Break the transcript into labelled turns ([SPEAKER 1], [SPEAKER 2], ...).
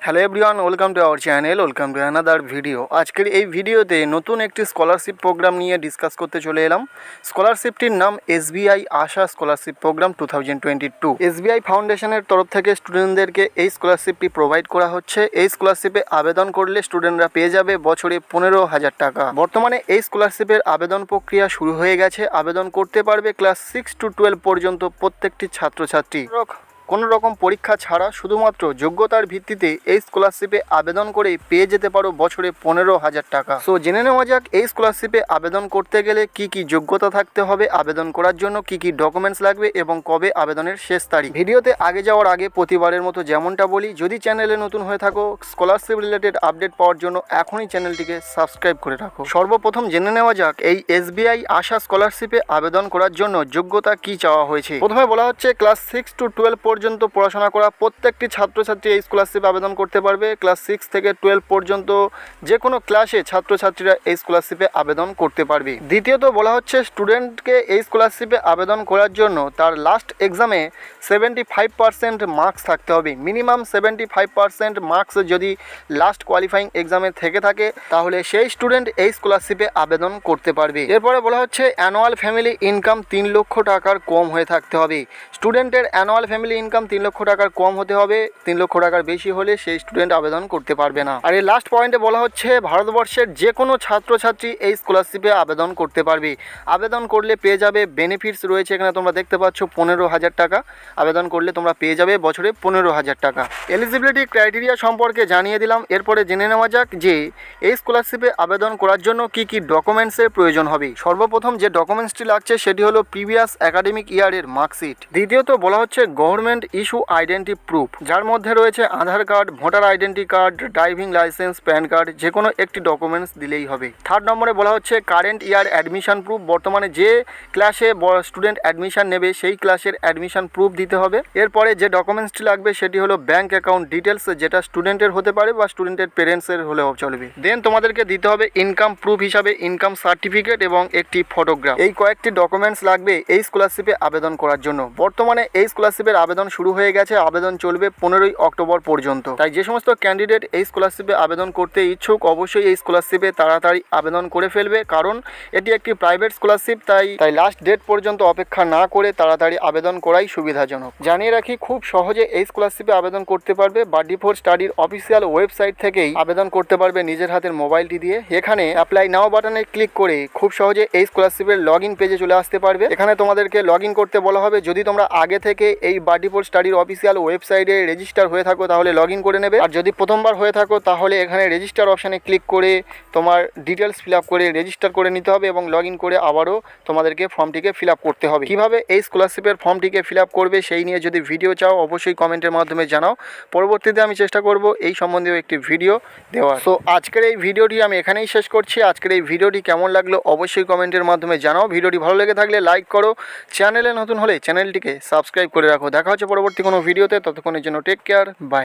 [SPEAKER 1] Hello everyone, welcome to our channel, welcome to another video. আজকের এই ভিডিওতে নতুন একটি স্কলারশিপ প্রোগ্রাম নিয়ে ডিসকাস করতে চলে এলাম। স্কলারশিপটির নাম SBI আশা স্কলারশিপ প্রোগ্রাম 2022। SBI ফাউন্ডেশনের তরফ থেকে স্টুডেন্টদেরকে এই স্কলারশিপটি প্রোভাইড করা হচ্ছে। এই স্কলারশিপে আবেদন করলে স্টুডেন্টরা পেয়ে যাবে বছরে 15,000 টাকা। বর্তমানে এই স্কলারশিপের আবেদন প্রক্রিয়া শুরু হয়ে গেছে। আবেদন করতে পারবে ক্লাস 6 to 12 পর্যন্ত প্রত্যেকটি ছাত্রছাত্রী। কোনো রকম পরীক্ষা ছাড়া শুধুমাত্র যোগ্যতার ভিত্তিতে এই স্কলারশিপে আবেদন করে পেয়ে যেতে পারো বছরে 15,000 টাকা। সো জেনে নেওয়া যাক এই স্কলারশিপে আবেদন করতে গেলে কি কি যোগ্যতা থাকতে হবে, আবেদন করার জন্য কি কি ডকুমেন্টস লাগবে এবং কবে আবেদনের শেষ তারিখ। ভিডিওতে আগে যাওয়ার আগে প্রতিবারের মতো যেমনটা বলি, যদি চ্যানেলে নতুন হয়ে থাকো স্কলারশিপ রিলেটেড আপডেট পাওয়ার জন্য এখনই চ্যানেলটিকে সাবস্ক্রাইব করে রাখো। সর্বপ্রথম জেনে নেওয়া যাক এই SBI আশা স্কলারশিপে আবেদন করার জন্য যোগ্যতা কি চাওয়া হয়েছে। প্রথমে বলা হচ্ছে ক্লাস 6 to 12 পর্যন্ত পড়াশোনা করা প্রত্যেকটি ছাত্রছাত্রী এই স্কলারশিপে আবেদন করতে পারবে। ক্লাস 6 থেকে 12 পর্যন্ত যে কোনো ক্লাসে ছাত্রছাত্রীরা এই স্কলারশিপে আবেদন করতে পারবে। দ্বিতীয়ত বলা হচ্ছে স্টুডেন্টকে এই স্কলারশিপে আবেদন করার জন্য তার লাস্ট এক্সামে 75% মার্কস থাকতে হবে। মিনিমাম 75% মার্কস যদি লাস্ট কোয়ালিফাইং এক্সামে থেকে থাকে তাহলে সেই স্টুডেন্ট এই স্কলারশিপে আবেদন করতে পারবে। এরপরে বলা হচ্ছে অ্যানুয়াল ফ্যামিলি ইনকাম 3 লক্ষ টাকার কম হয়ে থাকতে হবে। স্টুডেন্টের অ্যানুয়াল ফ্যামিলি ইনকাম 3 লক্ষ টাকার কম হতে হবে। 3 লক্ষ টাকার বেশি হলে সেই স্টুডেন্ট আবেদন করতে পারবে না। আর এই লাস্ট পয়েন্টে বলা হচ্ছে ভারতবর্ষের যে কোনো ছাত্রছাত্রী এই স্কলারশিপে আবেদন করতে পারবে। আবেদন করলে পেয়ে যাবে বেনিফিটস রয়েছে, এখানে তোমরা দেখতে পাচ্ছ 15,000 টাকা। আবেদন করলে তোমরা পেয়ে যাবে বছরে 15,000 টাকা। এলিজিবিলিটি ক্রাইটেরিয়া সম্পর্কে জানিয়ে দিলাম। এরপরে জেনে নেওয়া যাক যে এই স্কলারশিপে আবেদন করার জন্য কি কি ডকুমেন্টসের প্রয়োজন হবে। সর্বপ্রথম যে ডকুমেন্টসটি লাগছে সেটি হলো প্রিভিয়াস একাডেমিক ইয়ারের মার্কশিট। দ্বিতীয়ত বলা হচ্ছে গভর্নমেন্ট ইস্যু আইডেন্টি প্রুফ, যার মধ্যে রয়েছে Aadhaar card, voter identity card, driving licence, PAN card, যে কোনো একটি ডকুমেন্টস দিলেই হবে। থার্ড নম্বরে বলা হচ্ছে কারেন্ট ইয়ার অ্যাডমিশন প্রুফ, বর্তমানে যে ক্লাসে স্টুডেন্ট অ্যাডমিশন নেবে সেই ক্লাসের অ্যাডমিশন প্রুফ দিতে হবে। এরপরে যে ডকুমেন্টসটি লাগবে সেটি হলো ব্যাঙ্ক অ্যাকাউন্ট ডিটেলস, যেটা স্টুডেন্টের হতে পারে বা স্টুডেন্টের পেরেন্টসের হলেও চলবে। দেন তোমাদেরকে দিতে হবে ইনকাম প্রুফ হিসাবে ইনকাম সার্টিফিকেট এবং একটি ফটোগ্রাফ। এই কয়েকটি ডকুমেন্টস লাগবে এই স্কলারশিপে আবেদন করার জন্য। বর্তমানে এই স্কলারশিপের আবেদন শুরু হয়ে গেছে। আবেদন চলবে 15ই অক্টোবর পর্যন্ত। তাই যে সমস্ত ক্যান্ডিডেট এই স্কলারশিপে আবেদন করতে ইচ্ছুক অবশ্যই এই স্কলারশিপে তাড়াতাড়ি আবেদন করে ফেলবে, কারণ এটি একটি প্রাইভেট স্কলারশিপ। তাই লাস্ট ডেট পর্যন্ত অপেক্ষা না করে তাড়াতাড়ি আবেদন করাই সুবিধাজনক। জানিয়ে রাখি খুব সহজে এই স্কলারশিপে আবেদন করতে পারবে। বাডি ফর স্টাডির অফিসিয়াল ওয়েবসাইট থেকেই আবেদন করতে পারবে নিজের হাতের মোবাইলটি দিয়ে। এখানে অ্যাপ্লাই নাও বাটনে ক্লিক করে খুব সহজে এই স্কলারশিপের লগ ইন পেজে চলে আসতে পারবে। এখানে তোমাদেরকে লগ ইন করতে বলা হবে। যদি তোমরা আগে থেকে এই বাডি ফর স্টাডির অফিসিয়াল ওয়েবসাইটে রেজিস্টার হয়ে থাকো তাহলে লগ ইন করে নেবে। আর যদি প্রথমবার হয়ে থাকো তাহলে এখানে রেজিস্টার অপশানে ক্লিক করে তোমার ডিটেলস ফিল আপ করে রেজিস্টার করে নিতে হবে এবং লগ ইন করে আবারও তোমাদেরকে ফর্মটিকে ফিল আপ করতে হবে। কীভাবে এই স্কলারশিপের ফর্মটিকে ফিল আপ করবে সেই নিয়ে যদি ভিডিও চাও অবশ্যই কমেন্টের মাধ্যমে জানাও। পরবর্তীতে আমি চেষ্টা করব এই সম্বন্ধেও একটি ভিডিও দেওয়ার। সো আজকের এই ভিডিওটি আমি এখানেই শেষ করছি। আজকের এই ভিডিওটি কেমন লাগলো অবশ্যই কমেন্টের মাধ্যমে জানাও। ভিডিওটি ভালো লেগে থাকলে লাইক করো, চ্যানেলে নতুন হলে চ্যানেলটিকে সাবস্ক্রাইব করে রাখো। দেখা হচ্ছে পরবর্তী কোনো ভিডিওতে, ততক্ষণের জন্য টেক কেয়ার, বাই।